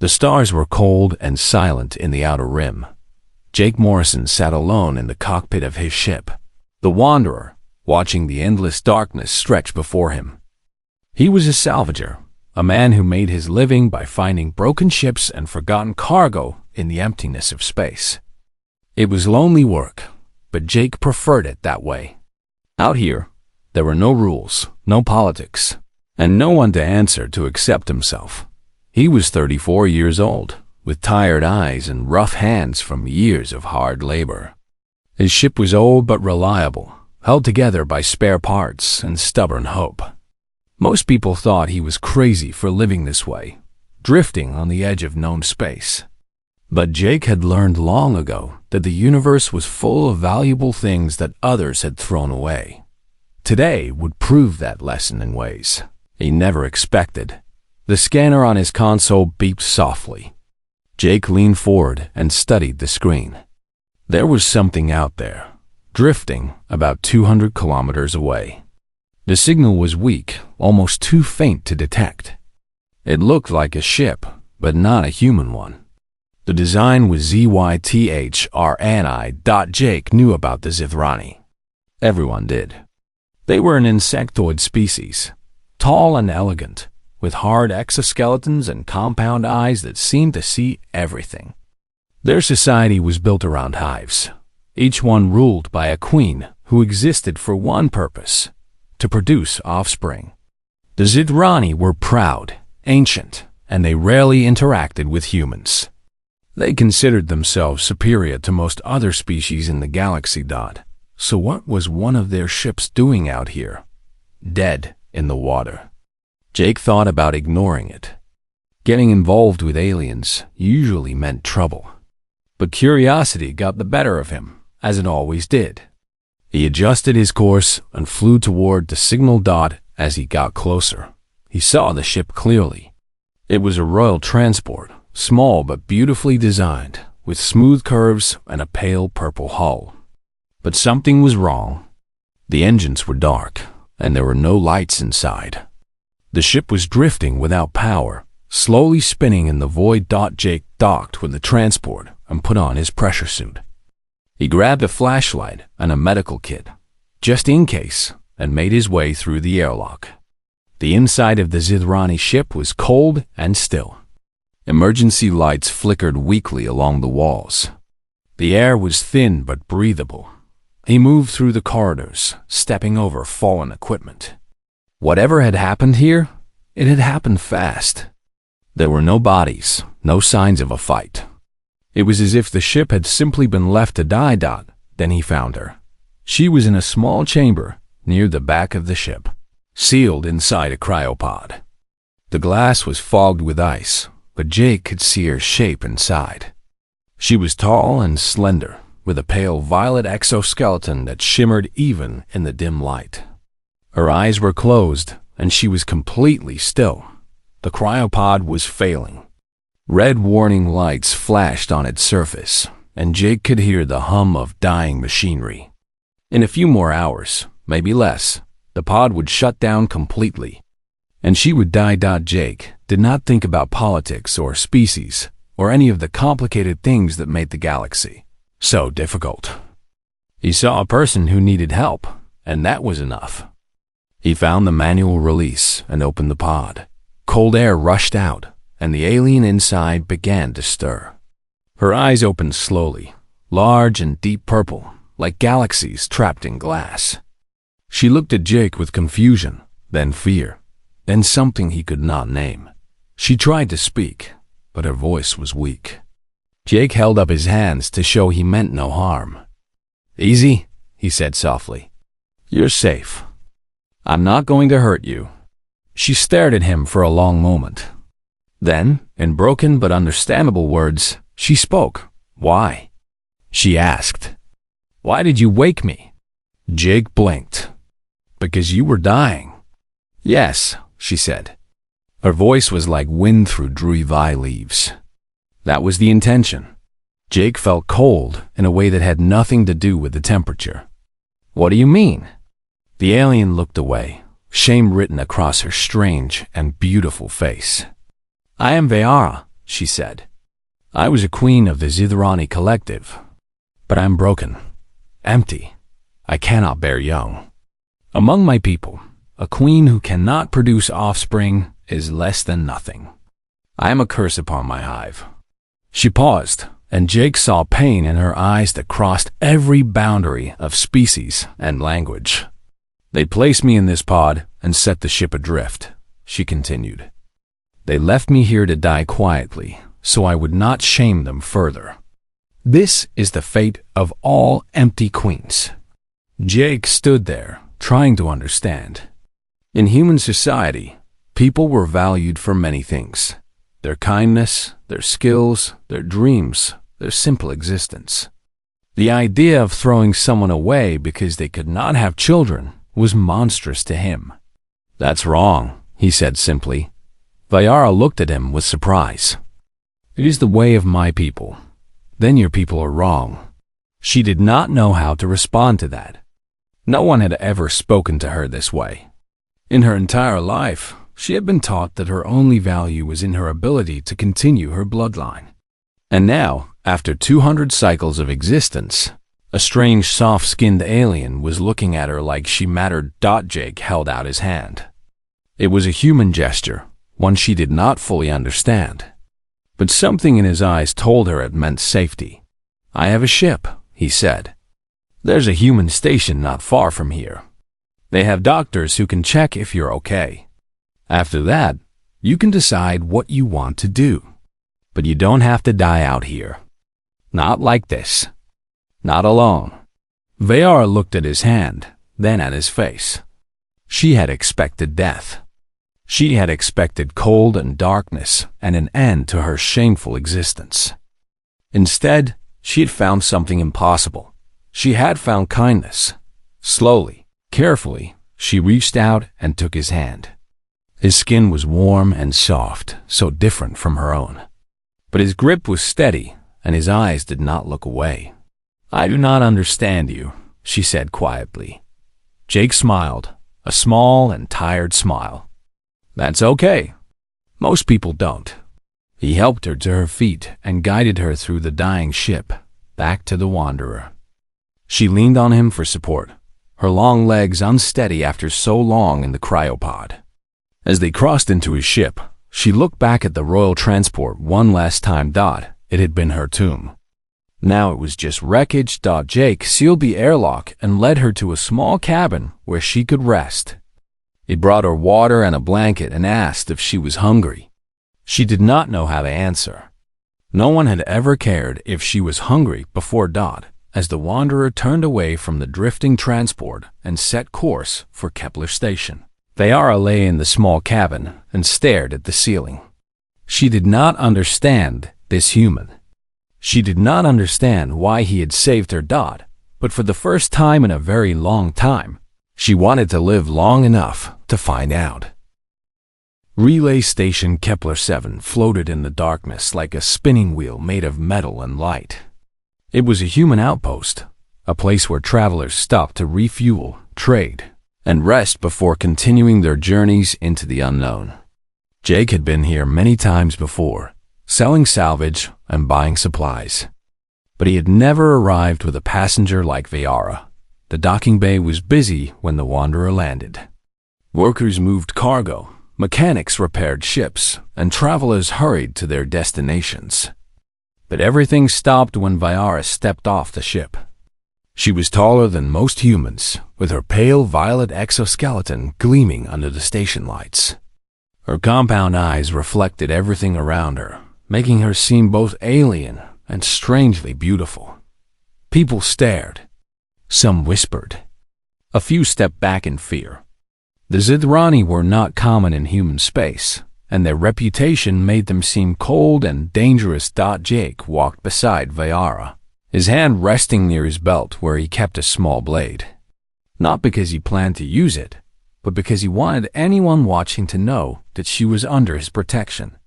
The stars were cold and silent in the outer rim. Jake Morrison sat alone in the cockpit of his ship, the Wanderer, watching the endless darkness stretch before him. He was a salvager, a man who made his living by finding broken ships and forgotten cargo in the emptiness of space. It was lonely work, but Jake preferred it that way. Out here, there were no rules, no politics, and no one to answer to accept himself. He was 34 years old, with tired eyes and rough hands from years of hard labor. His ship was old but reliable, held together by spare parts and stubborn hope. Most people thought he was crazy for living this way, drifting on the edge of known space. But Jake had learned long ago that the universe was full of valuable things that others had thrown away. Today would prove that lesson in ways he never expected. The scanner on his console beeped softly. Jake leaned forward and studied the screen. There was something out there, drifting about 200 kilometers away. The signal was weak, almost too faint to detect. It looked like a ship, but not a human one. The design was ZYTHRNI. Jake knew about the Zithrani. Everyone did. They were an insectoid species, tall and elegant, with hard exoskeletons and compound eyes that seemed to see everything. Their society was built around hives, each one ruled by a queen who existed for one purpose: to produce offspring. The Zithrani were proud, ancient, and they rarely interacted with humans. They considered themselves superior to most other species in the galaxy. So what was one of their ships doing out here, dead in the water? Jake thought about ignoring it. Getting involved with aliens usually meant trouble. But curiosity got the better of him, as it always did. He adjusted his course and flew toward the signal dot. As he got closer, he saw the ship clearly. It was a royal transport, small but beautifully designed, with smooth curves and a pale purple hull. But something was wrong. The engines were dark, and there were no lights inside. The ship was drifting without power, slowly spinning in the void. Jake docked with the transport and put on his pressure suit. He grabbed a flashlight and a medical kit, just in case, and made his way through the airlock. The inside of the Zithrani ship was cold and still. Emergency lights flickered weakly along the walls. The air was thin but breathable. He moved through the corridors, stepping over fallen equipment. Whatever had happened here, it had happened fast. There were no bodies, no signs of a fight. It was as if the ship had simply been left to die. Then he found her. She was in a small chamber near the back of the ship, sealed inside a cryopod. The glass was fogged with ice, but Jake could see her shape inside. She was tall and slender, with a pale violet exoskeleton that shimmered even in the dim light. Her eyes were closed, and she was completely still. The cryopod was failing. Red warning lights flashed on its surface, and Jake could hear the hum of dying machinery. In a few more hours, maybe less, the pod would shut down completely, and she would die. Jake did not think about politics or species or any of the complicated things that made the galaxy so difficult. He saw a person who needed help, and that was enough. He found the manual release and opened the pod. Cold air rushed out, and the alien inside began to stir. Her eyes opened slowly, large and deep purple, like galaxies trapped in glass. She looked at Jake with confusion, then fear, then something he could not name. She tried to speak, but her voice was weak. Jake held up his hands to show he meant no harm. "Easy," he said softly. "You're safe. I'm not going to hurt you." She stared at him for a long moment. Then, in broken but understandable words, she spoke. "Why?" she asked. "Why did you wake me?" Jake blinked. "Because you were dying." "Yes," she said. Her voice was like wind through druivi leaves. That was the intention. Jake felt cold in a way that had nothing to do with the temperature. "What do you mean?" The alien looked away, shame written across her strange and beautiful face. "I am Veara, she said. I was a queen of the Zithrani collective, but I'm broken, empty. I cannot bear young. Among my people, a queen who cannot produce offspring is less than nothing. I am a curse upon my hive. She paused, and Jake saw pain in her eyes that crossed every boundary of species and language. They placed me in this pod and set the ship adrift, she continued. They left me here to die quietly, so I would not shame them further. This is the fate of all empty queens. Jake stood there, trying to understand. In human society, people were valued for many things: their kindness, their skills, their dreams, their simple existence. The idea of throwing someone away because they could not have children was monstrous to him. That's wrong, he said simply. Vyara looked at him with surprise. It is the way of my people. Then your people are wrong. She did not know how to respond to that. No one had ever spoken to her this way. In her entire life, she had been taught that her only value was in her ability to continue her bloodline. And now, after 200 cycles of existence, a strange soft-skinned alien was looking at her like she mattered. Jake held out his hand. It was a human gesture, one she did not fully understand. But something in his eyes told her it meant safety. I have a ship, he said. There's a human station not far from here. They have doctors who can check if you're okay. After that, you can decide what you want to do. But you don't have to die out here. Not like this. Not alone. Vyara looked at his hand, then at his face. She had expected death. She had expected cold and darkness and an end to her shameful existence. Instead, she had found something impossible. She had found kindness. Slowly, carefully, she reached out and took his hand. His skin was warm and soft, so different from her own. But his grip was steady, and his eyes did not look away. I do not understand you, she said quietly. Jake smiled, a small and tired smile. That's okay. Most people don't. He helped her to her feet and guided her through the dying ship, back to the Wanderer. She leaned on him for support, her long legs unsteady after so long in the cryopod. As they crossed into his ship, she looked back at the royal transport one last time. It had been her tomb. Now it was just wreckage. Jake sealed the airlock and led her to a small cabin where she could rest. He brought her water and a blanket and asked if she was hungry. She did not know how to answer. No one had ever cared if she was hungry before as the Wanderer turned away from the drifting transport and set course for Kepler Station. Vyara lay in the small cabin and stared at the ceiling. She did not understand this human. She did not understand why he had saved her. But for the first time in a very long time, she wanted to live long enough to find out. Relay Station Kepler 7 floated in the darkness like a spinning wheel made of metal and light. It was a human outpost, a place where travelers stopped to refuel, trade, and rest before continuing their journeys into the unknown. Jake had been here many times before, selling salvage and buying supplies. But he had never arrived with a passenger like Vyara. The docking bay was busy when the Wanderer landed. Workers moved cargo, mechanics repaired ships, and travelers hurried to their destinations. But everything stopped when Vyara stepped off the ship. She was taller than most humans, with her pale violet exoskeleton gleaming under the station lights. Her compound eyes reflected everything around her, making her seem both alien and strangely beautiful. People stared. Some whispered. A few stepped back in fear. The Zithrani were not common in human space, and their reputation made them seem cold and dangerous. Jake walked beside Vyara, his hand resting near his belt where he kept a small blade. Not because he planned to use it, but because he wanted anyone watching to know that she was under his protection.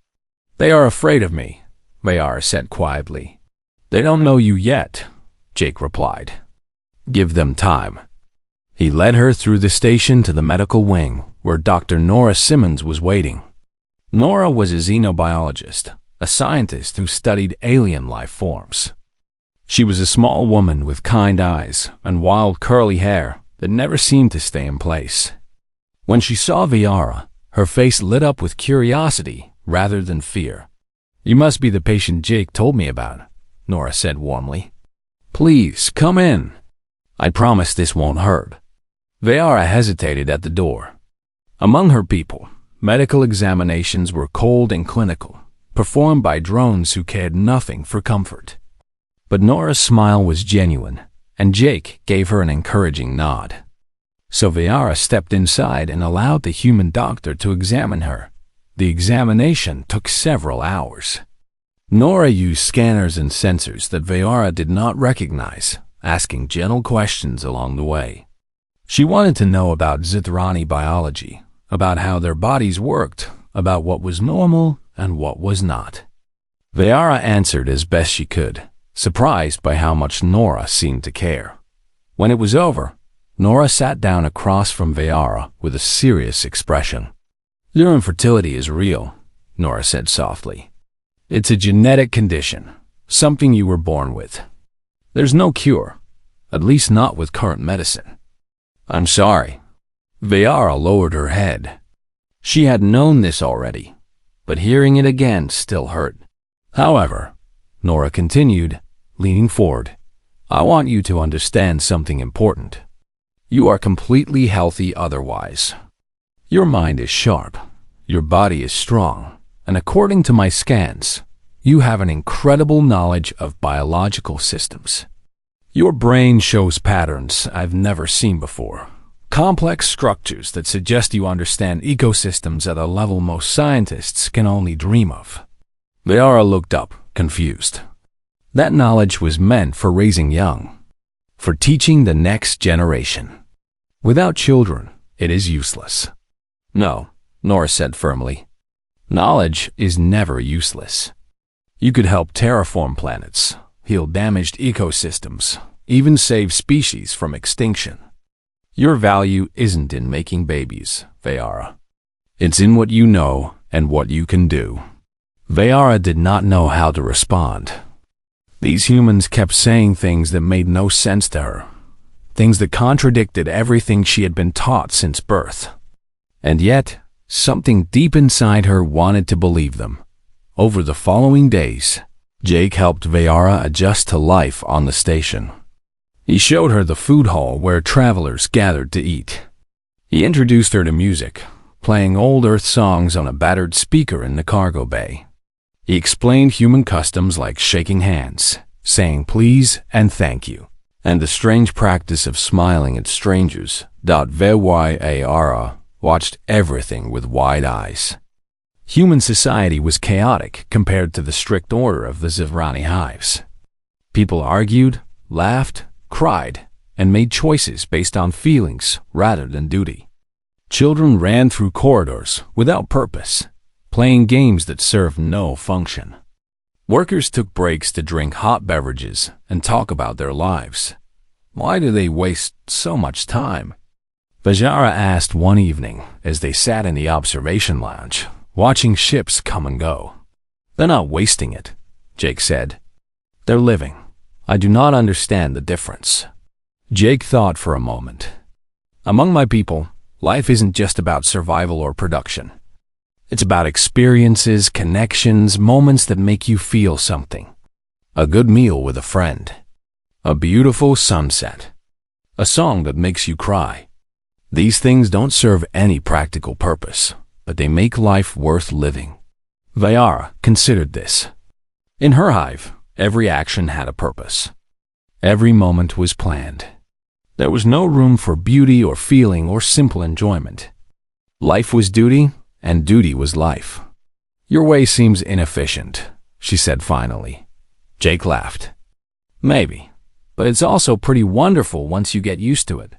They are afraid of me, Vyara said quietly. They don't know you yet, Jake replied. Give them time. He led her through the station to the medical wing, where Dr. Nora Simmons was waiting. Nora was a xenobiologist, a scientist who studied alien life forms. She was a small woman with kind eyes and wild curly hair that never seemed to stay in place. When she saw Viara, her face lit up with curiosity rather than fear. "You must be the patient Jake told me about," Nora said warmly. "Please, come in. I promise this won't hurt." Viara hesitated at the door. Among her people, medical examinations were cold and clinical, performed by drones who cared nothing for comfort. But Nora's smile was genuine, and Jake gave her an encouraging nod. So Viara stepped inside and allowed the human doctor to examine her. The examination took several hours. Nora used scanners and sensors that Viara did not recognize, asking gentle questions along the way. She wanted to know about Zithrani biology, about how their bodies worked, about what was normal and what was not. Viara answered as best she could, surprised by how much Nora seemed to care. When it was over, Nora sat down across from Viara with a serious expression. "Your infertility is real," Nora said softly. "It's a genetic condition, something you were born with. There's no cure, at least not with current medicine." "I'm sorry." Viara lowered her head. She had known this already, but hearing it again still hurt. "However," Nora continued, leaning forward, "I want you to understand something important. You are completely healthy otherwise. Your mind is sharp, your body is strong, and according to my scans, you have an incredible knowledge of biological systems. Your brain shows patterns I've never seen before, complex structures that suggest you understand ecosystems at a level most scientists can only dream of." Viara looked up, confused. That knowledge was meant for raising young, for teaching the next generation. Without children, it is useless. "No," Nora said firmly. "Knowledge is never useless. You could help terraform planets, heal damaged ecosystems, even save species from extinction. Your value isn't in making babies, Viara. It's in what you know and what you can do." Viara did not know how to respond. These humans kept saying things that made no sense to her, things that contradicted everything she had been taught since birth. And yet, something deep inside her wanted to believe them. Over the following days, Jake helped Viara adjust to life on the station. He showed her the food hall where travelers gathered to eat. He introduced her to music, playing old Earth songs on a battered speaker in the cargo bay. He explained human customs like shaking hands, saying please and thank you, and the strange practice of smiling at strangers. Viara watched everything with wide eyes. Human society was chaotic compared to the strict order of the Zithrani hives. People argued, laughed, cried, and made choices based on feelings rather than duty. Children ran through corridors without purpose, playing games that served no function. Workers took breaks to drink hot beverages and talk about their lives. Why do they waste so much time? Viara asked one evening as they sat in the observation lounge, watching ships come and go. "They're not wasting it," Jake said. "They're living. I do not understand the difference." Jake thought for a moment. "Among my people, life isn't just about survival or production. It's about experiences, connections, moments that make you feel something. A good meal with a friend. A beautiful sunset. A song that makes you cry. These things don't serve any practical purpose, but they make life worth living." Viara considered this. In her hive, every action had a purpose. Every moment was planned. There was no room for beauty or feeling or simple enjoyment. Life was duty, and duty was life. "Your way seems inefficient," she said finally. Jake laughed. "Maybe, but it's also pretty wonderful once you get used to it."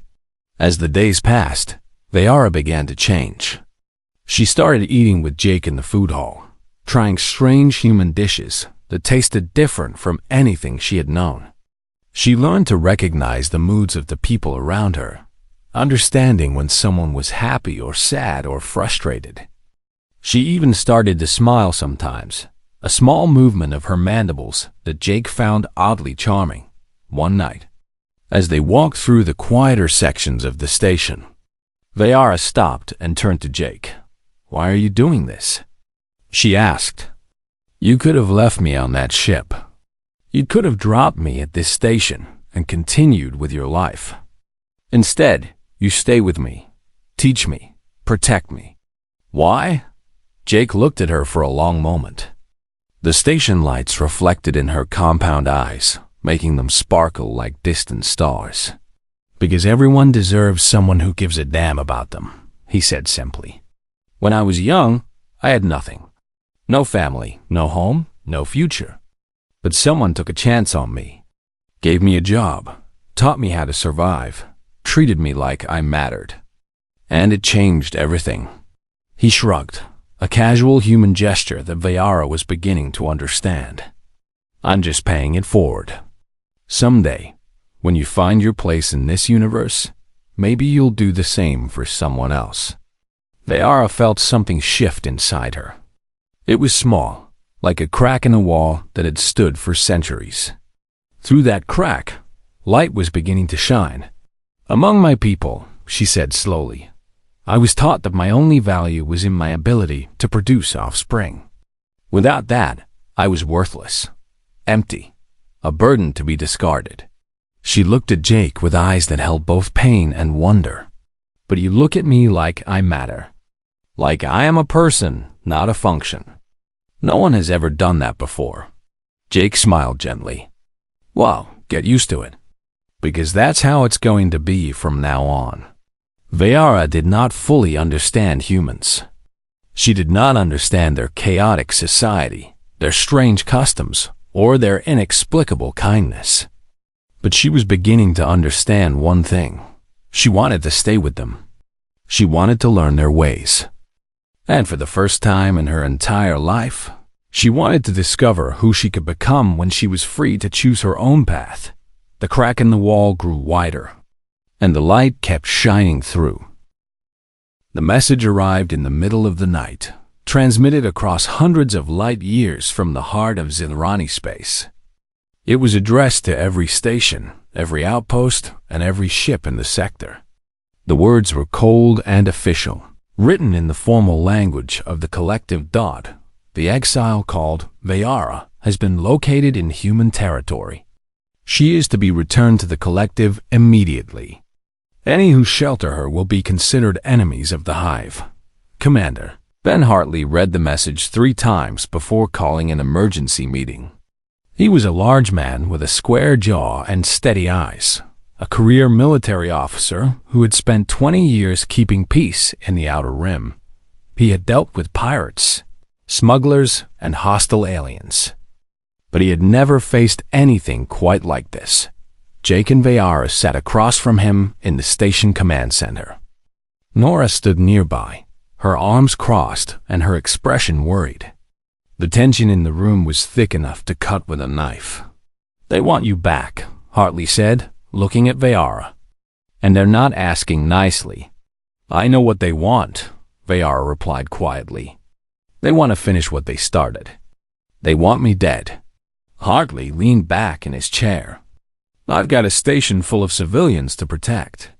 As the days passed, Viara began to change. She started eating with Jake in the food hall, trying strange human dishes that tasted different from anything she had known. She learned to recognize the moods of the people around her, understanding when someone was happy or sad or frustrated. She even started to smile sometimes, a small movement of her mandibles that Jake found oddly charming. One night, as they walked through the quieter sections of the station, Vayara stopped and turned to Jake. "Why are you doing this?" she asked. "You could have left me on that ship. You could have dropped me at this station and continued with your life. Instead, you stay with me, teach me, protect me. Why?" Jake looked at her for a long moment. The station lights reflected in her compound eyes, making them sparkle like distant stars. "Because everyone deserves someone who gives a damn about them," he said simply. "When I was young, I had nothing. No family, no home, no future. But someone took a chance on me, gave me a job, taught me how to survive, treated me like I mattered. And it changed everything." He shrugged, a casual human gesture that Vayara was beginning to understand. "I'm just paying it forward. Someday, when you find your place in this universe, maybe you'll do the same for someone else." Vayara felt something shift inside her. It was small, like a crack in a wall that had stood for centuries. Through that crack, light was beginning to shine. "Among my people," she said slowly, "I was taught that my only value was in my ability to produce offspring. Without that, I was worthless, empty, a burden to be discarded." She looked at Jake with eyes that held both pain and wonder. "But you look at me like I matter. Like I am a person, not a function. No one has ever done that before." Jake smiled gently. "Well, get used to it. Because that's how it's going to be from now on." Vayara did not fully understand humans. She did not understand their chaotic society, their strange customs, or their inexplicable kindness. But she was beginning to understand one thing. She wanted to stay with them. She wanted to learn their ways. And for the first time in her entire life, she wanted to discover who she could become when she was free to choose her own path. The crack in the wall grew wider, and the light kept shining through. The message arrived in the middle of the night, transmitted across hundreds of light years from the heart of Zilrani space. It was addressed to every station, every outpost, and every ship in the sector. The words were cold and official, written in the formal language of the collective dot. The exile called Vayara has been located in human territory. She is to be returned to the collective immediately. Any who shelter her will be considered enemies of the hive. Commander. Ben Hartley read the message 3 times before calling an emergency meeting. He was a large man with a square jaw and steady eyes, a career military officer who had spent 20 years keeping peace in the Outer Rim. He had dealt with pirates, smugglers, and hostile aliens. But he had never faced anything quite like this. Jake and Vayara sat across from him in the station command center. Nora stood nearby, her arms crossed and her expression worried. The tension in the room was thick enough to cut with a knife. "They want you back," Hartley said, looking at Vayara. "And they're not asking nicely." "I know what they want," Vayara replied quietly. "They want to finish what they started. They want me dead." Hartley leaned back in his chair. "I've got a station full of civilians to protect.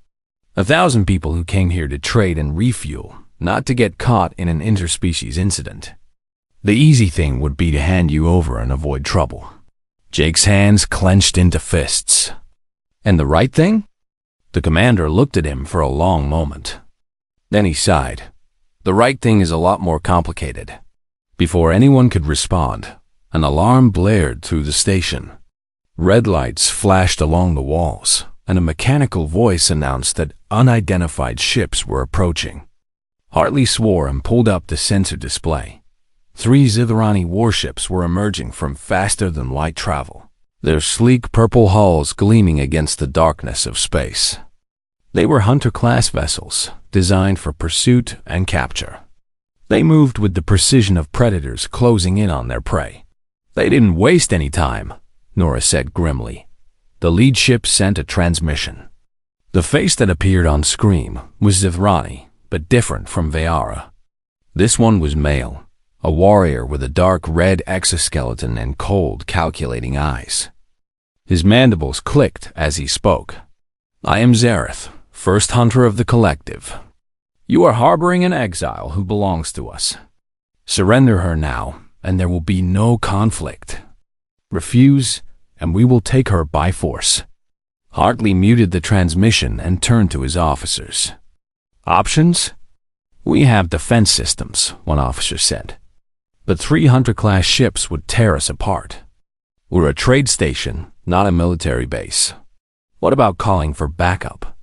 1,000 people who came here to trade and refuel, not to get caught in an interspecies incident. The easy thing would be to hand you over and avoid trouble." Jake's hands clenched into fists. "And the right thing?" The commander looked at him for a long moment. Then he sighed. "The right thing is a lot more complicated." Before anyone could respond, an alarm blared through the station. Red lights flashed along the walls, and a mechanical voice announced that unidentified ships were approaching. Hartley swore and pulled up the sensor display. 3 Zithrani warships were emerging from faster-than-light travel, their sleek purple hulls gleaming against the darkness of space. They were Hunter-class vessels, designed for pursuit and capture. They moved with the precision of predators closing in on their prey. "They didn't waste any time," Nora said grimly. The lead ship sent a transmission. The face that appeared on screen was Zithrani, but different from Vayara. This one was male, a warrior with a dark red exoskeleton and cold, calculating eyes. His mandibles clicked as he spoke. "I am Zareth, first hunter of the collective. You are harboring an exile who belongs to us. Surrender her now, and there will be no conflict. Refuse, and we will take her by force." Hartley muted the transmission and turned to his officers. "Options? We have defense systems," one officer said. "But 3 Hunter-class ships would tear us apart. We're a trade station, not a military base. What about calling for backup?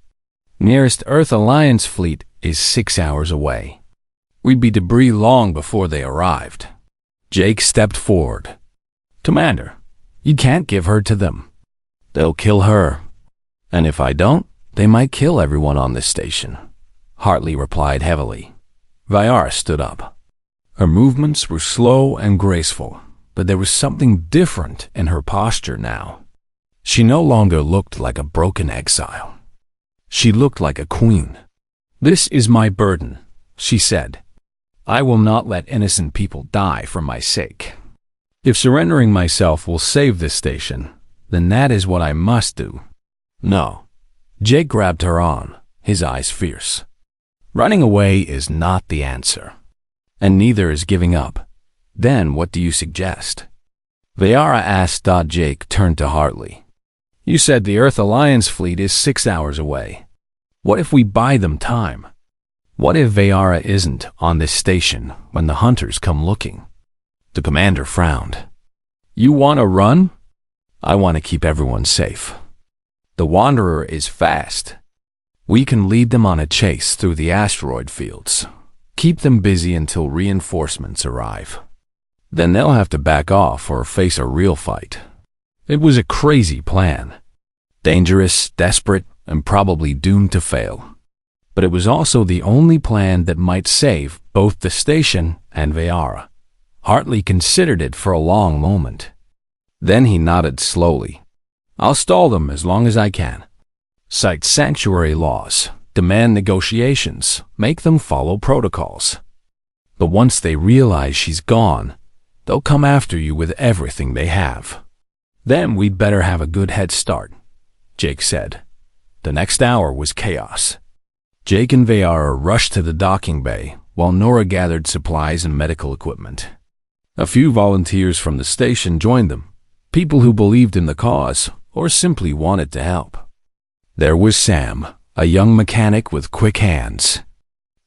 Nearest Earth Alliance fleet is 6 hours away. We'd be debris long before they arrived." Jake stepped forward. "Commander, you can't give her to them. They'll kill her. And if I don't, they might kill everyone on this station," Hartley replied heavily. Viara stood up. Her movements were slow and graceful, but there was something different in her posture now. She no longer looked like a broken exile. She looked like a queen. "This is my burden," she said. "I will not let innocent people die for my sake. If surrendering myself will save this station, then that is what I must do." "No." Jake grabbed her arm, his eyes fierce. "Running away is not the answer. And neither is giving up. Then what do you suggest?" Viara asked. Jake turned to Hartley. "You said the Earth Alliance fleet is 6 hours away. What if we buy them time? What if Viara isn't on this station when the hunters come looking?" The commander frowned. "You want to run? I want to keep everyone safe. The Wanderer is fast. We can lead them on a chase through the asteroid fields. Keep them busy until reinforcements arrive. Then they'll have to back off or face a real fight." It was a crazy plan. Dangerous, desperate, and probably doomed to fail. But it was also the only plan that might save both the station and Viara. Hartley considered it for a long moment. Then he nodded slowly. "I'll stall them as long as I can. Cite sanctuary laws, demand negotiations, make them follow protocols. But once they realize she's gone, they'll come after you with everything they have. Then we'd better have a good head start," Jake said. The next hour was chaos. Jake and Viara rushed to the docking bay, while Nora gathered supplies and medical equipment. A few volunteers from the station joined them, people who believed in the cause or simply wanted to help. There was Sam, a young mechanic with quick hands.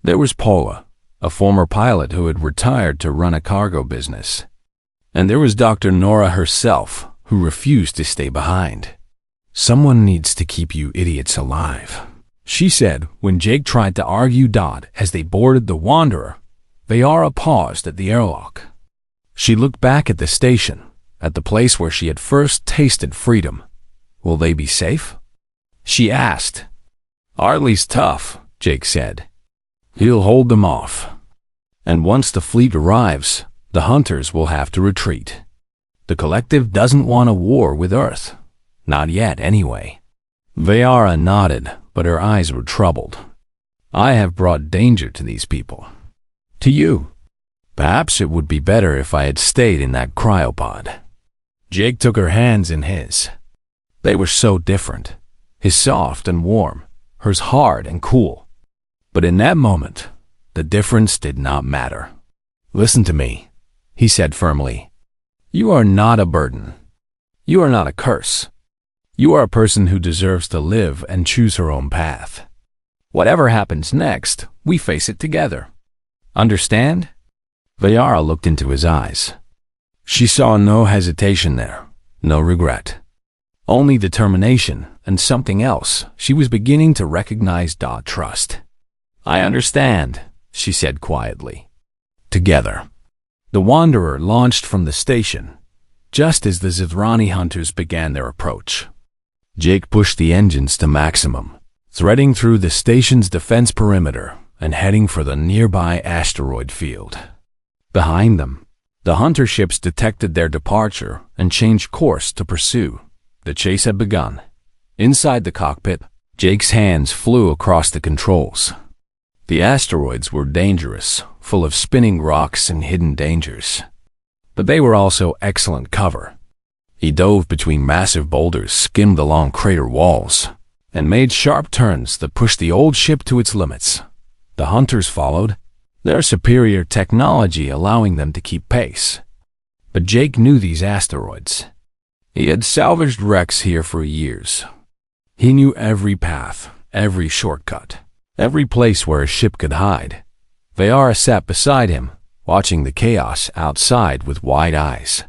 There was Paula, a former pilot who had retired to run a cargo business. And there was Dr. Nora herself, who refused to stay behind. "Someone needs to keep you idiots alive," she said when Jake tried to argue. As they boarded the Wanderer, Viara paused at the airlock. She looked back at the station, at the place where she had first tasted freedom. "Will they be safe?" she asked. "Hartley's tough," Jake said. "He'll hold them off. And once the fleet arrives, the hunters will have to retreat. The collective doesn't want a war with Earth. Not yet, anyway." Viara nodded, but her eyes were troubled. "I have brought danger to these people. To you. Perhaps it would be better if I had stayed in that cryopod." Jake took her hands in his. They were so different. His soft and warm, hers hard and cool. But in that moment, the difference did not matter. "Listen to me," he said firmly. "You are not a burden. You are not a curse. You are a person who deserves to live and choose her own path. Whatever happens next, we face it together. Understand?" Viara looked into his eyes. She saw no hesitation there, no regret. Only determination and something else she was beginning to recognize. Trust. "I understand," she said quietly. Together. The Wanderer launched from the station, just as the Zithrani hunters began their approach. Jake pushed the engines to maximum, threading through the station's defense perimeter and heading for the nearby asteroid field. Behind them, the hunter ships detected their departure and changed course to pursue. The chase had begun. Inside the cockpit, Jake's hands flew across the controls. The asteroids were dangerous, full of spinning rocks and hidden dangers. But they were also excellent cover. He dove between massive boulders, skimmed along crater walls, and made sharp turns that pushed the old ship to its limits. The hunters followed, their superior technology allowing them to keep pace. But Jake knew these asteroids. He had salvaged wrecks here for years. He knew every path, every shortcut, every place where a ship could hide. Vayara sat beside him, watching the chaos outside with wide eyes.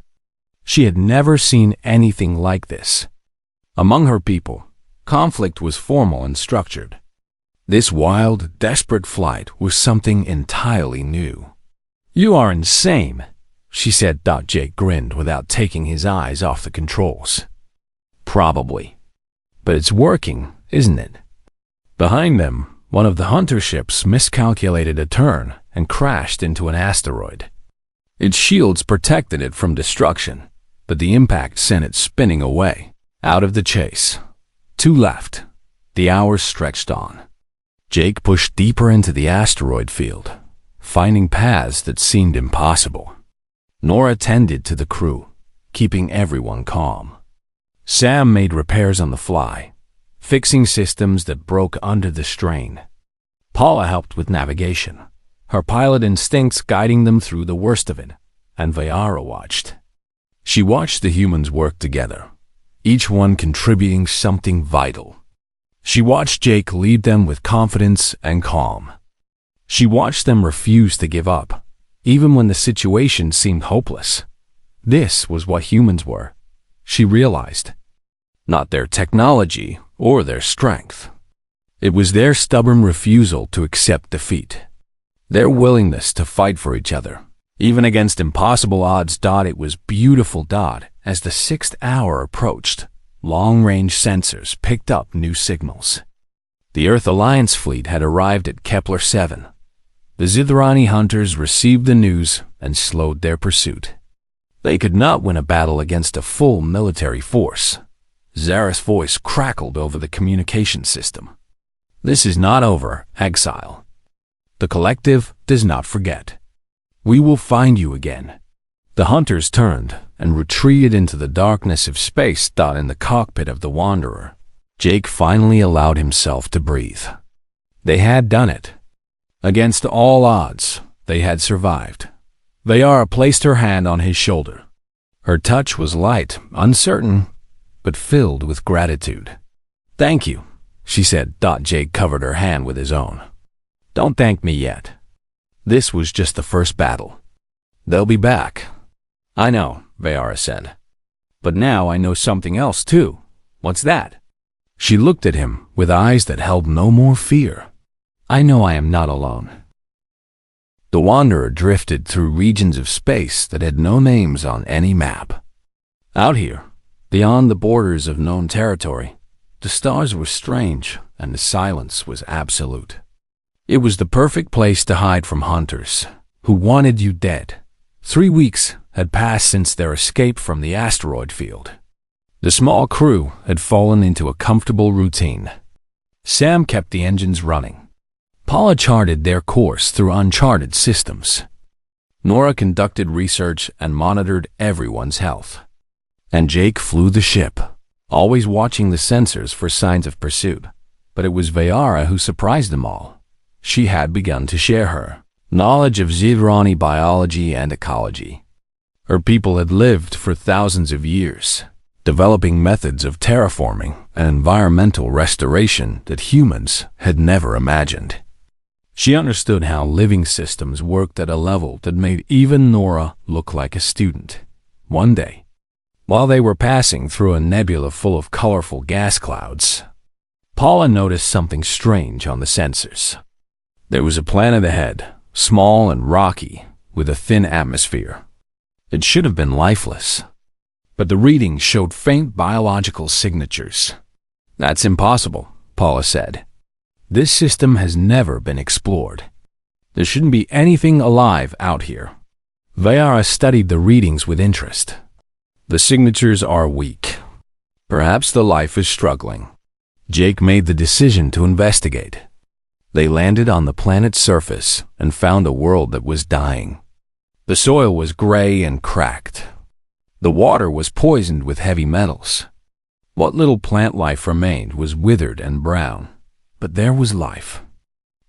She had never seen anything like this. Among her people, conflict was formal and structured. This wild, desperate flight was something entirely new. "You are insane," she said. Jake grinned without taking his eyes off the controls. "Probably. But it's working, isn't it?" Behind them, one of the hunter ships miscalculated a turn and crashed into an asteroid. Its shields protected it from destruction, but the impact sent it spinning away, out of the chase. 2 left. The hours stretched on. Jake pushed deeper into the asteroid field, finding paths that seemed impossible. Nora tended to the crew, keeping everyone calm. Sam made repairs on the fly, fixing systems that broke under the strain. Paula helped with navigation, her pilot instincts guiding them through the worst of it, and Vayara watched. She watched the humans work together, each one contributing something vital. She watched Jake lead them with confidence and calm. She watched them refuse to give up, even when the situation seemed hopeless. This was what humans were, she realized. Not their technology or their strength. It was their stubborn refusal to accept defeat. Their willingness to fight for each other, even against impossible odds. It was beautiful. As the 6th hour approached, long-range sensors picked up new signals. The Earth Alliance fleet had arrived at Kepler 7. The Zithrani hunters received the news and slowed their pursuit. They could not win a battle against a full military force. Zara's voice crackled over the communication system. "This is not over, exile. The collective does not forget. We will find you again." The hunters turned and retreated into the darkness of space. In the cockpit of the Wanderer, Jake finally allowed himself to breathe. They had done it. Against all odds, they had survived. Vayara placed her hand on his shoulder. Her touch was light, uncertain, but filled with gratitude. "Thank you," she said. Jake covered her hand with his own. "Don't thank me yet. This was just the first battle. They'll be back." "I know," Vayara said. "But now I know something else too." "What's that?" She looked at him with eyes that held no more fear. "I know I am not alone." The Wanderer drifted through regions of space that had no names on any map. Out here, beyond the borders of known territory, the stars were strange and the silence was absolute. It was the perfect place to hide from hunters who wanted you dead. 3 weeks had passed since their escape from the asteroid field. The small crew had fallen into a comfortable routine. Sam kept the engines running. Paula charted their course through uncharted systems. Nora conducted research and monitored everyone's health. And Jake flew the ship, always watching the sensors for signs of pursuit. But it was Vayara who surprised them all. She had begun to share her knowledge of Zithrani biology and ecology. Her people had lived for thousands of years, developing methods of terraforming and environmental restoration that humans had never imagined. She understood how living systems worked at a level that made even Nora look like a student. One day, while they were passing through a nebula full of colorful gas clouds, Paula noticed something strange on the sensors. There was a planet ahead, small and rocky, with a thin atmosphere. It should have been lifeless, but the readings showed faint biological signatures. "That's impossible," Paula said. "This system has never been explored. There shouldn't be anything alive out here." Vayara studied the readings with interest. "The signatures are weak. Perhaps the life is struggling." Jake made the decision to investigate. They landed on the planet's surface and found a world that was dying. The soil was gray and cracked. The water was poisoned with heavy metals. What little plant life remained was withered and brown. But there was life.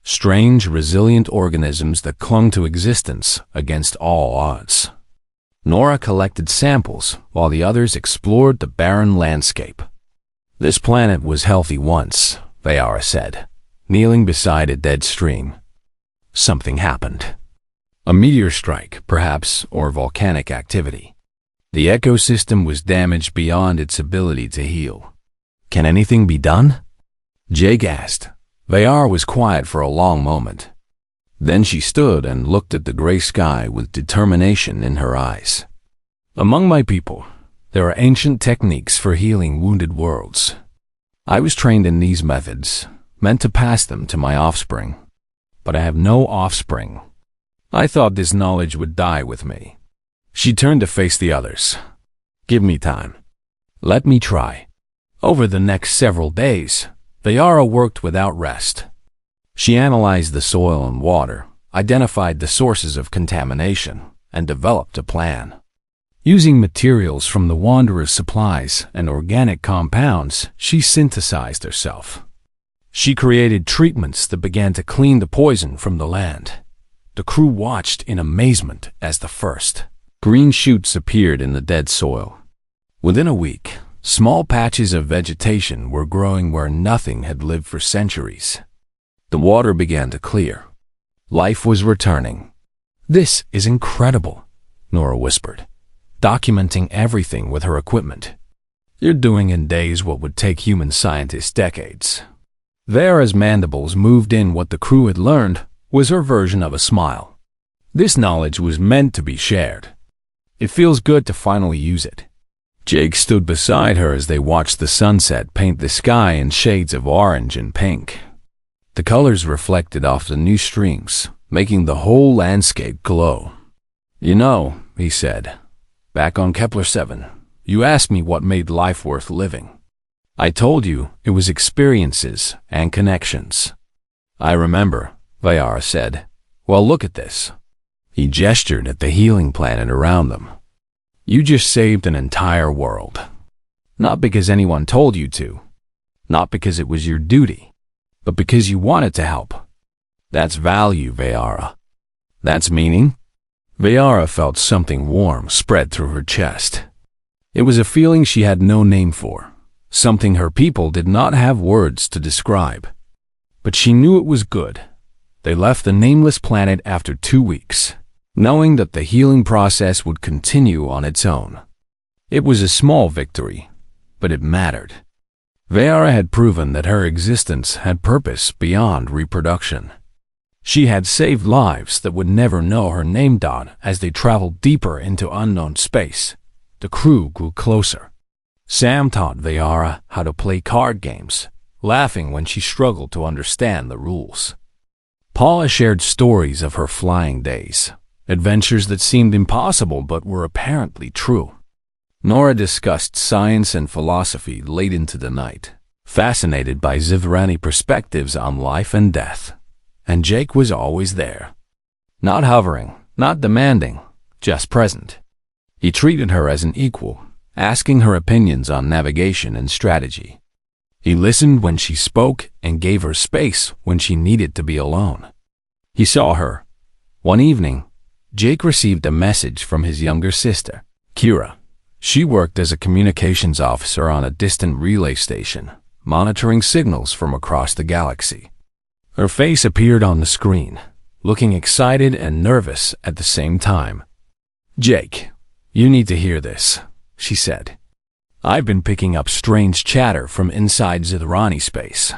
Strange, resilient organisms that clung to existence against all odds. Nora collected samples while the others explored the barren landscape. This planet was healthy once, Vayara said, kneeling beside a dead stream. Something happened. A meteor strike, perhaps, or volcanic activity. The ecosystem was damaged beyond its ability to heal. Can anything be done? Jake asked. Vayara was quiet for a long moment. Then she stood and looked at the gray sky with determination in her eyes. Among my people, there are ancient techniques for healing wounded worlds. I was trained in these methods, meant to pass them to my offspring. But I have no offspring. I thought this knowledge would die with me. She turned to face the others. Give me time. Let me try. Over the next several days, Vayara worked without rest. She analyzed the soil and water, identified the sources of contamination, and developed a plan. Using materials from the Wanderer's supplies and organic compounds, she synthesized herself. She created treatments that began to clean the poison from the land. The crew watched in amazement as the first green shoots appeared in the dead soil. Within a week, small patches of vegetation were growing where nothing had lived for centuries. The water began to clear. Life was returning. This is incredible, Nora whispered, documenting everything with her equipment. You're doing in days what would take human scientists decades. Vayara's mandibles moved in. What the crew had learned was her version of a smile. This knowledge was meant to be shared. It feels good to finally use it. Jake stood beside her as they watched the sunset paint the sky in shades of orange and pink. The colors reflected off the new streams, making the whole landscape glow. You know, he said, back on Kepler 7, you asked me what made life worth living. I told you it was experiences and connections. I remember, Vayara said. Well, look at this. He gestured at the healing planet around them. You just saved an entire world. Not because anyone told you to. Not because it was your duty. But because you wanted to help. That's value, Vayara. That's meaning? Vayara felt something warm spread through her chest. It was a feeling she had no name for. Something her people did not have words to describe. But she knew it was good. They left the nameless planet after 2 weeks, knowing that the healing process would continue on its own. It was a small victory, but it mattered. Vayara had proven that her existence had purpose beyond reproduction. She had saved lives that would never know her name. As they traveled deeper into unknown space, the crew grew closer. Sam taught Vayara how to play card games, laughing when she struggled to understand the rules. Paula shared stories of her flying days, adventures that seemed impossible but were apparently true. Nora discussed science and philosophy late into the night, fascinated by Zithrani perspectives on life and death. And Jake was always there. Not hovering, not demanding, just present. He treated her as an equal, asking her opinions on navigation and strategy. He listened when she spoke and gave her space when she needed to be alone. He saw her. One evening, Jake received a message from his younger sister, Kira. She worked as a communications officer on a distant relay station, monitoring signals from across the galaxy. Her face appeared on the screen, looking excited and nervous at the same time. Jake, you need to hear this, she said. I've been picking up strange chatter from inside Zithrani space.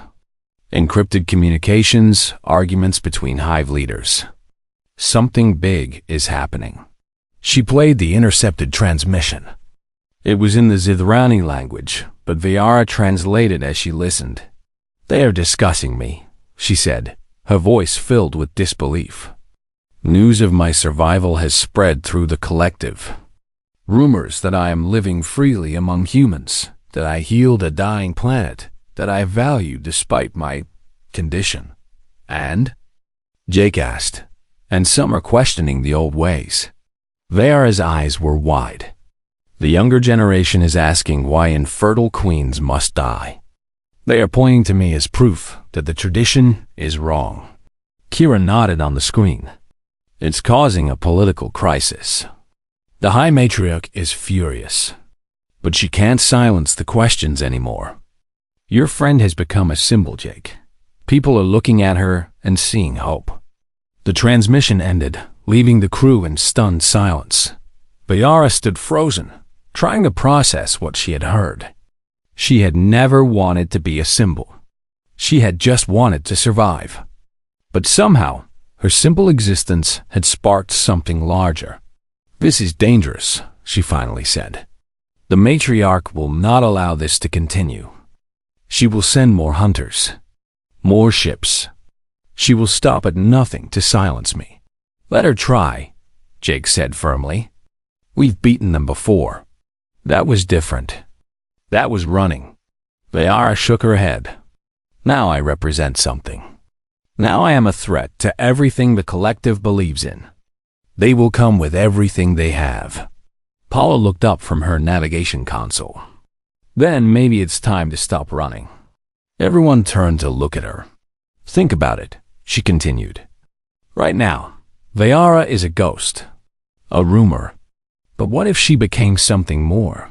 Encrypted communications, arguments between hive leaders. Something big is happening. She played the intercepted transmission. It was in the Zithrani language, but Vayara translated as she listened. They are discussing me, she said, her voice filled with disbelief. News of my survival has spread through the collective. Rumors that I am living freely among humans, that I healed a dying planet, that I value despite my condition. And? Jake asked, and some are questioning the old ways. Vayara's eyes were wide. The younger generation is asking why infertile queens must die. They are pointing to me as proof that the tradition is wrong. Kira nodded on the screen. It's causing a political crisis. The High Matriarch is furious, but she can't silence the questions anymore. Your friend has become a symbol, Jake. People are looking at her and seeing hope. The transmission ended, leaving the crew in stunned silence. Vayara stood frozen, trying to process what she had heard. She had never wanted to be a symbol. She had just wanted to survive. But somehow, her simple existence had sparked something larger. This is dangerous, she finally said. The matriarch will not allow this to continue. She will send more hunters, more ships. She will stop at nothing to silence me. Let her try, Jake said firmly. We've beaten them before. That was different. That was running. Vayara shook her head. Now I represent something. Now I am a threat to everything the collective believes in. They will come with everything they have. Paula looked up from her navigation console. Then maybe it's time to stop running. Everyone turned to look at her. Think about it, she continued. Right now, Vayara is a ghost, a rumor. But what if she became something more?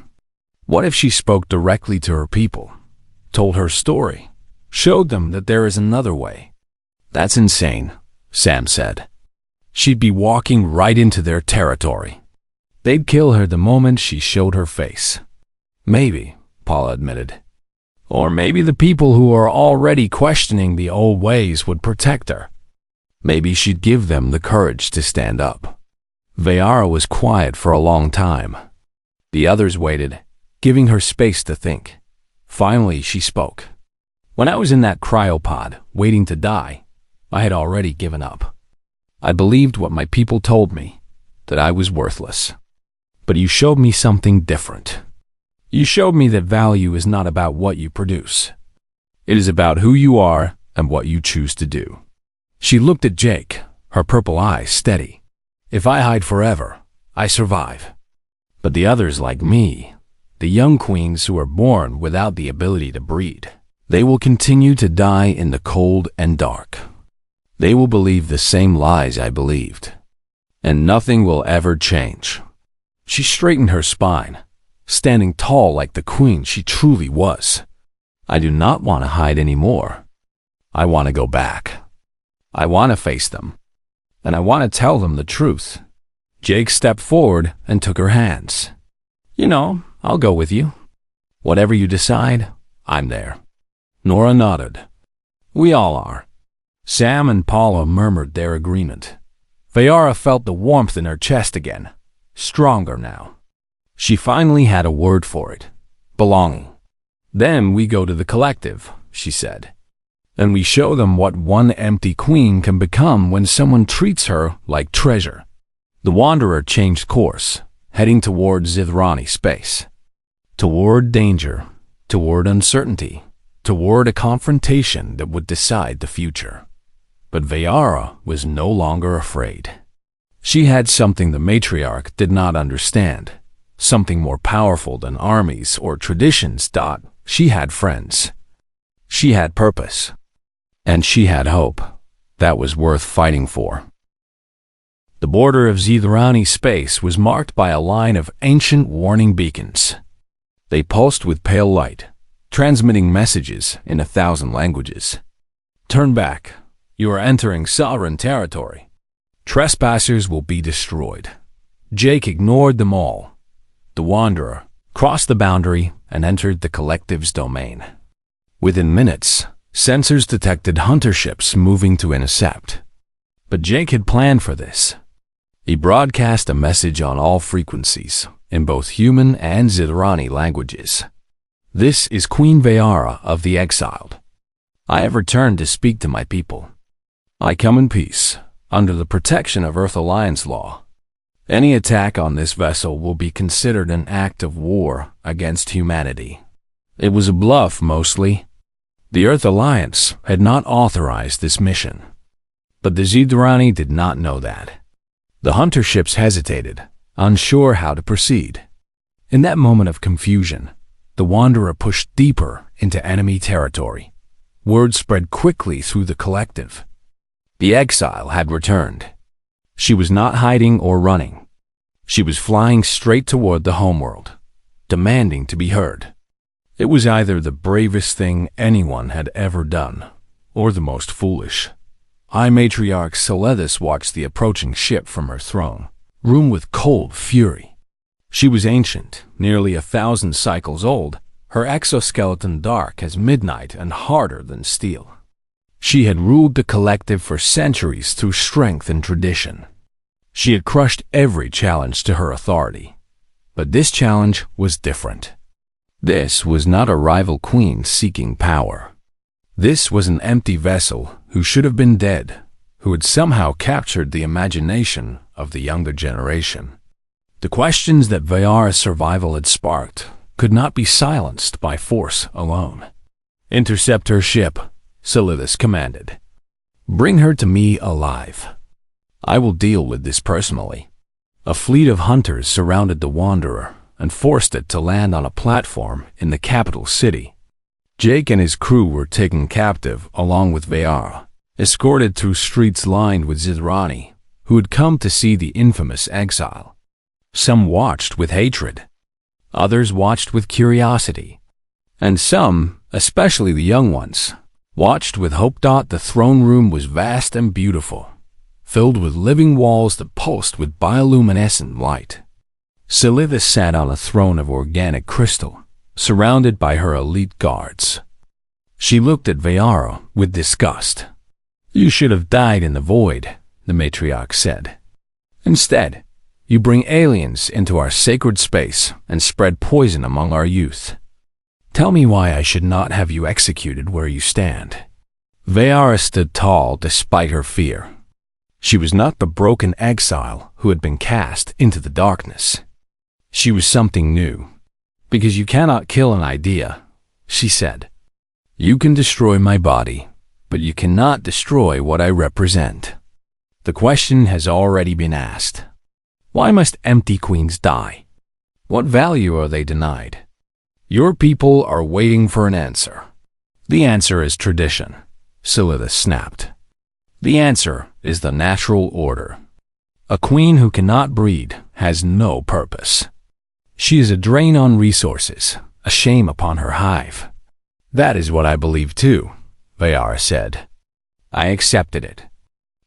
What if she spoke directly to her people, told her story, showed them that there is another way? That's insane, Sam said. She'd be walking right into their territory. They'd kill her the moment she showed her face. Maybe, Paula admitted. Or maybe the people who are already questioning the old ways would protect her. Maybe she'd give them the courage to stand up. Vayara was quiet for a long time. The others waited, giving her space to think. Finally, she spoke. When I was in that cryopod, waiting to die, I had already given up. I believed what my people told me, that I was worthless. But you showed me something different. You showed me that value is not about what you produce. It is about who you are and what you choose to do. She looked at Jake, her purple eyes steady. If I hide forever, I survive. But the others like me, the young queens who are born without the ability to breed, they will continue to die in the cold and dark. They will believe the same lies I believed. And nothing will ever change. She straightened her spine, standing tall like the queen she truly was. I do not want to hide anymore. I want to go back. I want to face them. And I want to tell them the truth. Jake stepped forward and took her hands. You know, I'll go with you. Whatever you decide, I'm there. Nora nodded. We all are. Sam and Paula murmured their agreement. Vayara felt the warmth in her chest again, stronger now. She finally had a word for it. Belonging. Then we go to the collective, she said. And we show them what one empty queen can become when someone treats her like treasure. The Wanderer changed course, heading toward Zithrani space. Toward danger, toward uncertainty, toward a confrontation that would decide the future. But Vayara was no longer afraid. She had something the matriarch did not understand, something more powerful than armies or traditions. She had friends. She had purpose. And she had hope that was worth fighting for. The border of Zithrani space was marked by a line of ancient warning beacons. They pulsed with pale light, transmitting messages in 1,000 languages. Turn back. You are entering sovereign territory. Trespassers will be destroyed. Jake ignored them all. The Wanderer crossed the boundary and entered the collective's domain. Within minutes, sensors detected hunter ships moving to intercept. But Jake had planned for this. He broadcast a message on all frequencies, in both human and Zithrani languages. This is Queen Vayara of the Exiled. I have returned to speak to my people. I come in peace, under the protection of Earth Alliance law. Any attack on this vessel will be considered an act of war against humanity. It was a bluff, mostly. The Earth Alliance had not authorized this mission. But the Zydrani did not know that. The hunter ships hesitated, unsure how to proceed. In that moment of confusion, the Wanderer pushed deeper into enemy territory. Word spread quickly through the collective. The exile had returned. She was not hiding or running. She was flying straight toward the homeworld, demanding to be heard. It was either the bravest thing anyone had ever done, or the most foolish. High Matriarch Silethis watched the approaching ship from her throne room with cold fury. She was ancient, nearly 1,000 cycles old, her exoskeleton dark as midnight and harder than steel. She had ruled the collective for centuries through strength and tradition. She had crushed every challenge to her authority. But this challenge was different. This was not a rival queen seeking power. This was an empty vessel who should have been dead, who had somehow captured the imagination of the younger generation. The questions that Vayara's survival had sparked could not be silenced by force alone. "Intercept her ship," Silethis commanded. "Bring her to me alive. I will deal with this personally." A fleet of hunters surrounded the Wanderer and forced it to land on a platform in the capital city. Jake and his crew were taken captive along with Vayara, escorted through streets lined with Zydrani, who had come to see the infamous exile. Some watched with hatred. Others watched with curiosity. And some, especially the young ones, watched with hope. The throne room was vast and beautiful, filled with living walls that pulsed with bioluminescent light. Silethis sat on a throne of organic crystal, surrounded by her elite guards. She looked at Vayara with disgust. "You should have died in the void," the matriarch said. "Instead, you bring aliens into our sacred space and spread poison among our youth. Tell me why I should not have you executed where you stand." Vayara stood tall despite her fear. She was not the broken exile who had been cast into the darkness. She was something new. "Because you cannot kill an idea," she said. "You can destroy my body, but you cannot destroy what I represent. The question has already been asked. Why must empty queens die? What value are they denied? Your people are waiting for an answer." "The answer is tradition," Silethis snapped. "The answer is the natural order. A queen who cannot breed has no purpose. She is a drain on resources, a shame upon her hive." "That is what I believe too," Vayara said. "I accepted it.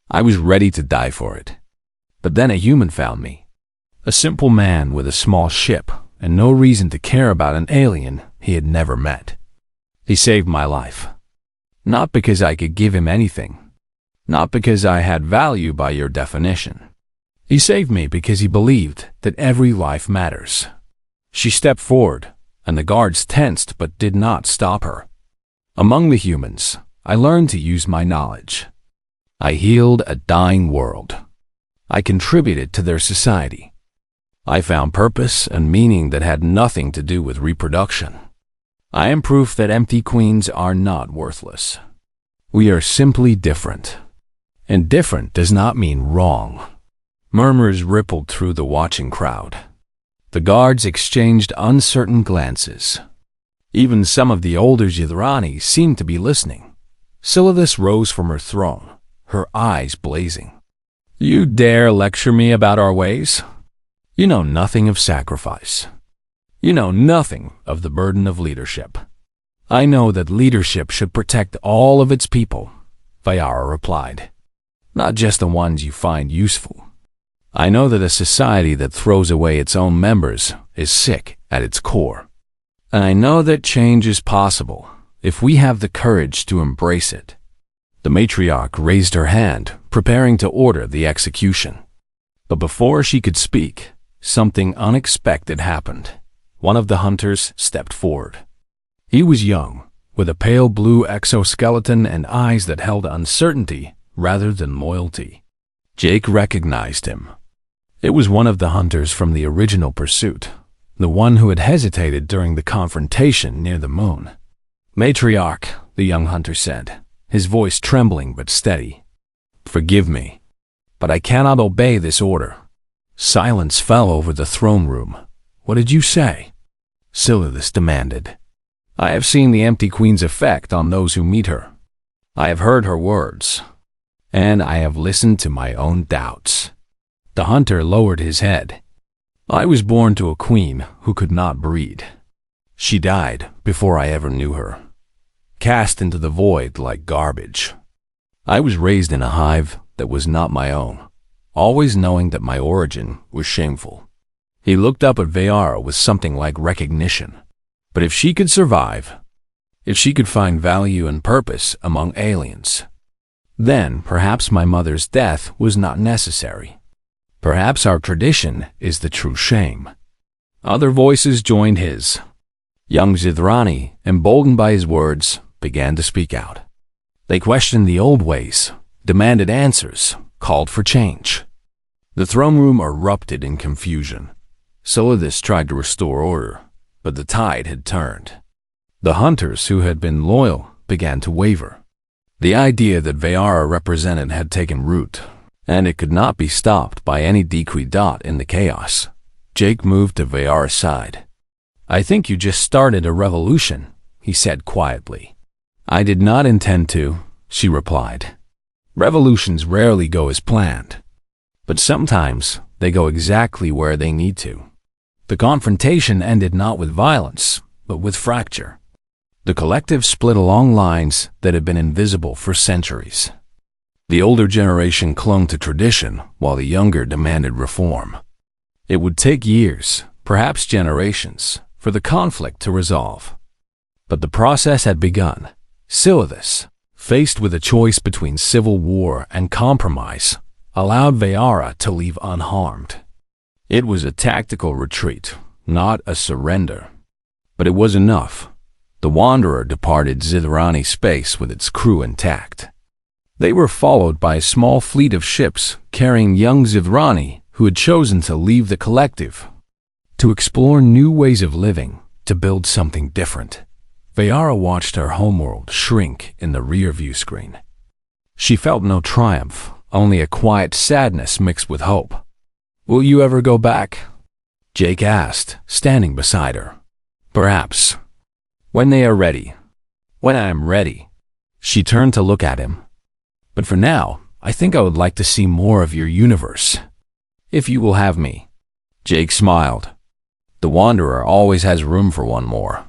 I was ready to die for it. But then a human found me. A simple man with a small ship and no reason to care about an alien he had never met. He saved my life. Not because I could give him anything. Not because I had value by your definition. He saved me because he believed that every life matters." She stepped forward, and the guards tensed but did not stop her. "Among the humans, I learned to use my knowledge. I healed a dying world. I contributed to their society. I found purpose and meaning that had nothing to do with reproduction. I am proof that empty queens are not worthless. We are simply different. And different does not mean wrong." Murmurs rippled through the watching crowd. The guards exchanged uncertain glances. Even some of the older Zydrani seemed to be listening. Silethis rose from her throne, her eyes blazing. "You dare lecture me about our ways? You know nothing of sacrifice. You know nothing of the burden of leadership." "I know that leadership should protect all of its people," Vayara replied. "Not just the ones you find useful. I know that a society that throws away its own members is sick at its core. And I know that change is possible if we have the courage to embrace it." The matriarch raised her hand, preparing to order the execution. But before she could speak, something unexpected happened. One of the hunters stepped forward. He was young, with a pale blue exoskeleton and eyes that held uncertainty rather than loyalty. Jake recognized him. It was one of the hunters from the original pursuit, the one who had hesitated during the confrontation near the moon. "Matriarch," the young hunter said, his voice trembling but steady. "Forgive me, but I cannot obey this order." Silence fell over the throne room. "What did you say?" Silithus demanded. "I have seen the empty queen's effect on those who meet her. I have heard her words, and I have listened to my own doubts." The hunter lowered his head. "I was born to a queen who could not breed. She died before I ever knew her, cast into the void like garbage. I was raised in a hive that was not my own, always knowing that my origin was shameful." He looked up at Vayara with something like recognition. "But if she could survive, if she could find value and purpose among aliens, then perhaps my mother's death was not necessary. Perhaps our tradition is the true shame." Other voices joined his. Young Zithrani, emboldened by his words, began to speak out. They questioned the old ways, demanded answers, called for change. The throne room erupted in confusion. Silithus tried to restore order, but the tide had turned. The hunters who had been loyal began to waver. The idea that Vayara represented had taken root, and it could not be stopped by any decree dot in the chaos. Jake moved to Vayara's side. "I think you just started a revolution," he said quietly. "I did not intend to," she replied. "Revolutions rarely go as planned, but sometimes they go exactly where they need to." The confrontation ended not with violence, but with fracture. The collective split along lines that had been invisible for centuries. The older generation clung to tradition, while the younger demanded reform. It would take years, perhaps generations, for the conflict to resolve. But the process had begun. Silithus, faced with a choice between civil war and compromise, allowed Vayara to leave unharmed. It was a tactical retreat, not a surrender. But it was enough. The Wanderer departed Zithrani space with its crew intact. They were followed by a small fleet of ships carrying young Zithrani who had chosen to leave the collective, to explore new ways of living, to build something different. Vayara watched her homeworld shrink in the rear-view screen. She felt no triumph, only a quiet sadness mixed with hope. "Will you ever go back?" Jake asked, standing beside her. "Perhaps. When they are ready. When I am ready." She turned to look at him. "But for now, I think I would like to see more of your universe. If you will have me." Jake smiled. The Wanderer always has room for one more.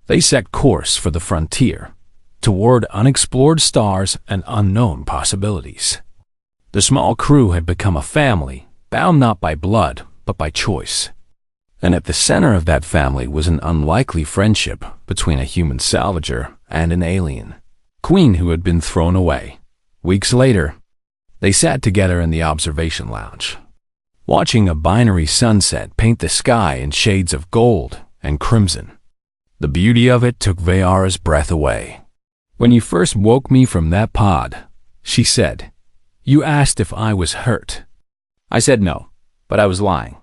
They set course for the frontier, toward unexplored stars and unknown possibilities. The small crew had become a family, bound not by blood, but by choice. And at the center of that family was an unlikely friendship between a human salvager and an alien queen who had been thrown away. Weeks later, they sat together in the observation lounge, watching a binary sunset paint the sky in shades of gold and crimson. The beauty of it took Vayara's breath away. "When you first woke me from that pod," she said, "you asked if I was hurt. I said no, but I was lying.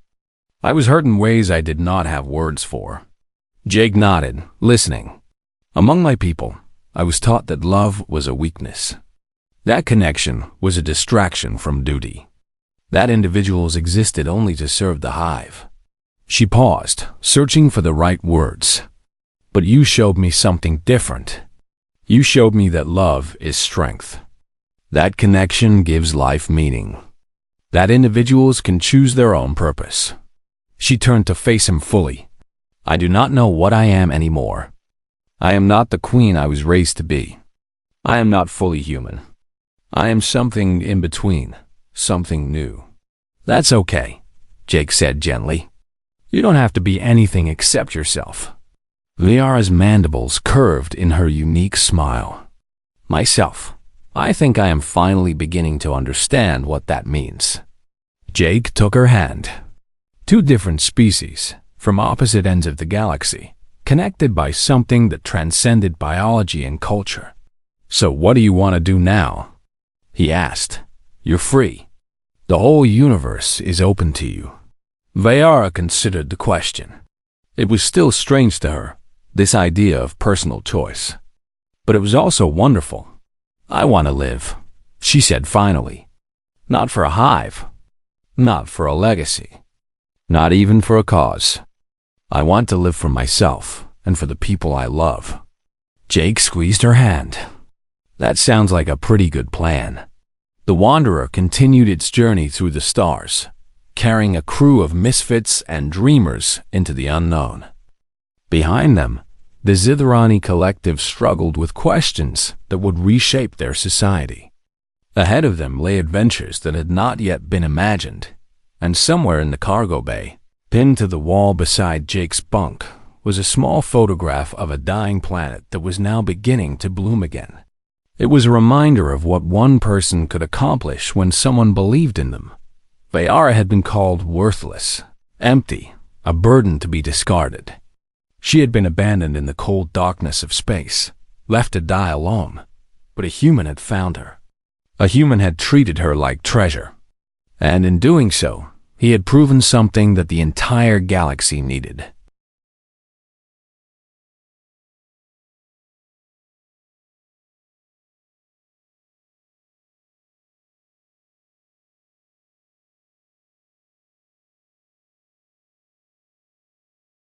I was hurt in ways I did not have words for." Jake nodded, listening. "Among my people, I was taught that love was a weakness. That connection was a distraction from duty. That individuals existed only to serve the hive." She paused, searching for the right words. "But you showed me something different. You showed me that love is strength. That connection gives life meaning. That individuals can choose their own purpose." She turned to face him fully. "I do not know what I am anymore. I am not the queen I was raised to be. I am not fully human. I am something in between, something new." "That's okay," Jake said gently. "You don't have to be anything except yourself." Vayara's mandibles curved in her unique smile. "Myself. I think I am finally beginning to understand what that means." Jake took her hand. Two different species, from opposite ends of the galaxy, connected by something that transcended biology and culture. "So what do you want to do now?" he asked. "You're free. The whole universe is open to you." Vayara considered the question. It was still strange to her, this idea of personal choice. But it was also wonderful. "I want to live," she said finally. "Not for a hive. Not for a legacy. Not even for a cause. I want to live for myself and for the people I love." Jake squeezed her hand. "That sounds like a pretty good plan." The Wanderer continued its journey through the stars, carrying a crew of misfits and dreamers into the unknown. Behind them, the Zithrani collective struggled with questions that would reshape their society. Ahead of them lay adventures that had not yet been imagined, and somewhere in the cargo bay, pinned to the wall beside Jake's bunk, was a small photograph of a dying planet that was now beginning to bloom again. It was a reminder of what one person could accomplish when someone believed in them. Vayara had been called worthless, empty, a burden to be discarded. She had been abandoned in the cold darkness of space, left to die alone, but a human had found her. A human had treated her like treasure, and in doing so, he had proven something that the entire galaxy needed.